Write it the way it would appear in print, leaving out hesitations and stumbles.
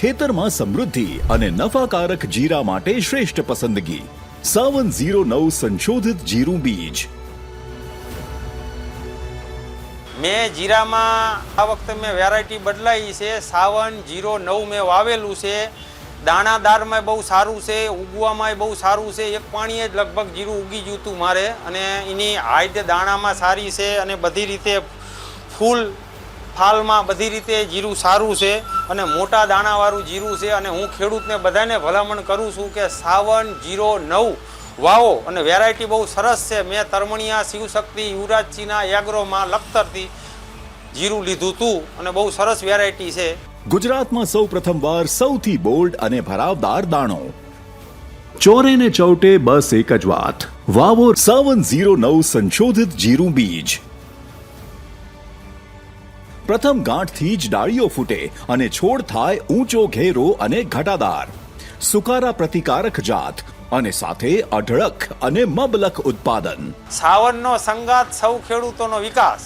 ખેતરમાં સમૃદ્ધિ અને નફાકારક જીરા માટે શ્રેષ્ઠ પસંદગી. સાવન 09 સંશોધિત જીરું બીજ. મેં જીરામાં આ વખતે મેં વેરાયટી બદલાઈ છે. સાવન 09 મેં વાવેલું છે. દાણાદારમાં બહુ સારું છે, ઉગવામાં બહુ સારું છે. એક પાણીએ જ લગભગ જીરું ઉગી ગયું હતું મારે, અને એની હાઈટ દાણામાં સારી છે અને બધી રીતે ફૂલ ફાલમાં બધી રીતે જીરું સારું છે અને મોટા દાણાવાળું જીરું છે. અને હું ખેડૂતને બધાને ભલામણ કરું છું કે સાવન 09 વાવો, અને વેરાયટી બહુ સરસ છે. મેં તરમણિયા, શિવશક્તિ, યુવરાજસિંહના એગ્રોમાં લખતરથી જીરું લીધું હતું અને બહુ સરસ વેરાયટી છે. ગુજરાતમાં સૌ પ્રથમવાર સૌથી બોલ્ડ અને ભરાવદાર દાણો. ચોરે ને ચૌટે બસ એક જ વાત, વાવો સાવન 09 સંશોધિત જીરું બીજ. પ્રથમ ગાંઠથી જ ડાળીઓ ફૂટે અને છોડ થાય ઊંચો, ઘેરો અને ઘટાદાર. સુકારા પ્રતિકારક જાત અને સાથે અઢળક અને મબલખ ઉત્પાદન. સાવનનો સંગાત, સૌ ખેડૂતોનો વિકાસ.